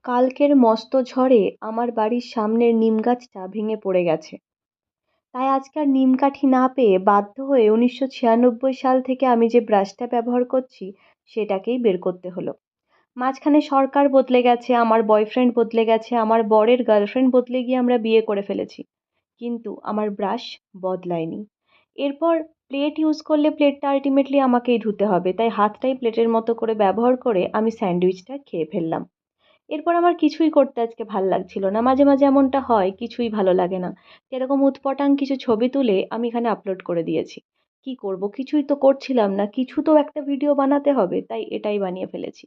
কালকের মস্ত ঝড়ে আমার বাড়ির সামনের নিম গাছটা ভেঙে পড়ে গেছে। তাই আজকে আর নিম কাঠি না পেয়ে বাধ্য হয়ে 1996 সাল থেকে আমি যে ব্রাশটা ব্যবহার করছি সেটাকেই বের করতে হলো। মাঝখানে সরকার বদলে গেছে, আমার বয়ফ্রেন্ড বদলে গেছে, আমার বরের গার্লফ্রেন্ড বদলে গিয়ে আমরা বিয়ে করে ফেলেছি, কিন্তু আমার ব্রাশ বদলায়নি। এরপর প্লেট ইউজ করলে প্লেটটা আলটিমেটলি আমাকেই ধুতে হবে, তাই হাতটাই প্লেটের মতো করে ব্যবহার করে আমি স্যান্ডউইচটা খেয়ে ফেললাম। এরপর আমার কিছুই করতে আজকে ভাল লাগছিল না। মাঝে, মাঝে এমনটা হয়, কিছুই ভালো লাগে না। এরকম উটপটাং কিছু ছবি তুলে আমি এখানে আপলোড করে দিয়েছি। কি করব? কিছুই তো করছিলাম না। কিছু তো একটা ভিডিও বানাতে হবে, তাই এটাই বানিয়ে ফেলেছি।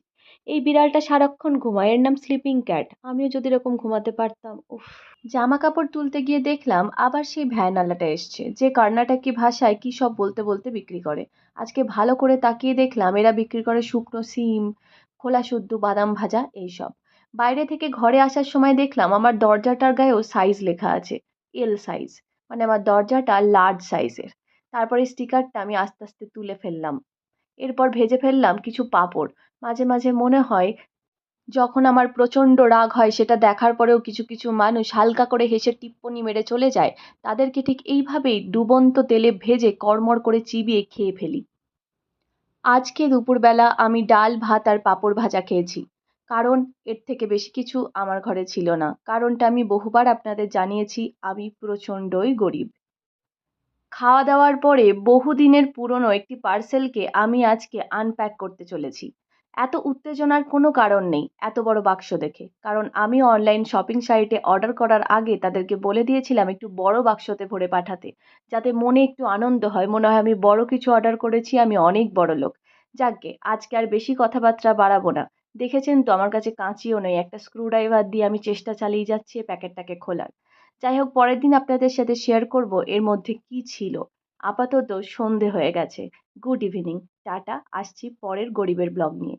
এই বিড়ালটা সারাক্ষণ ঘুমায়। এর নাম স্লিপিং ক্যাট। আমিও যদি এরকম ঘুমাতে পারতাম, উফ! জামাকাপড় তুলতে গিয়ে দেখলাম আবার সেই ভ্যানওয়ালাটা এসছে, যে কর্ণাটকী ভাষায় কী সব বলতে, বলতে বিক্রি করে। আজকে ভালো করে তাকিয়ে দেখলাম এরা বিক্রি করে শুকনো শিম, খোলা শুদ্ধ বাদাম ভাজা এইসব। বাইরে থেকে ঘরে আসার সময় দেখলাম আমার দরজাটার গায়েও সাইজ লেখা আছে, এল সাইজ। মানে আমার দরজাটা লার্জ সাইজের। তারপরে স্টিকারটা আমি আস্তে আস্তে তুলে ফেললাম। এরপর ভেজে ফেললাম কিছু পাঁপড়। মাঝে মাঝে মনে হয়, যখন আমার প্রচণ্ড রাগ হয় সেটা দেখার পরেও কিছু কিছু মানুষ হালকা করে হেসে টিপ্পনি মেরে চলে যায়, তাদেরকে ঠিক এইভাবেই ডুবন্ত তেলে ভেজে কড়মড় করে চিবিয়ে খেয়ে ফেলি। আজকে দুপুরবেলা আমি ডাল ভাত আর পাঁপড় ভাজা খেয়েছি। কারণ এর থেকে বেশি কিছু আমার ঘরে ছিল না। কারণটা আমি বহুবার আপনাদের জানিয়েছি, আমি প্রচণ্ডই গরিব। খাওয়া দাওয়ার পরে বহুদিনের পুরনো একটি পার্সেলকে আমি আজকে আনপ্যাক করতে চলেছি। এত উত্তেজনার কোনো কারণ নেই এত বড় বাক্স দেখে। কারণ আমি অনলাইন শপিং সাইটে অর্ডার করার আগে তাদেরকে বলে দিয়েছিলাম একটু বড় বাক্সতে ভরে পাঠাতে। যাতে মনে একটু আনন্দ হয়, মনে হয় আমি বড় কিছু অর্ডার করেছি, আমি অনেক বড়লোক। যাকগে, আজকে আর বেশি কথাবার্তা বাড়াবো না। দেখেছেন তো আমার কাছে কাঁচিও নেই, একটা স্ক্রুড্রাইভার দিয়ে আমি চেষ্টা চালিয়ে যাচ্ছি এই প্যাকেটটাকে খোলার। যাই হোক, পরের দিন আপনাদের সাথে শেয়ার করব এর মধ্যে কী ছিল। আপাতত সন্ধে হয়ে গেছে। Good evening. টাটা। আসছি পরের গরিবের ব্লগ নিয়ে।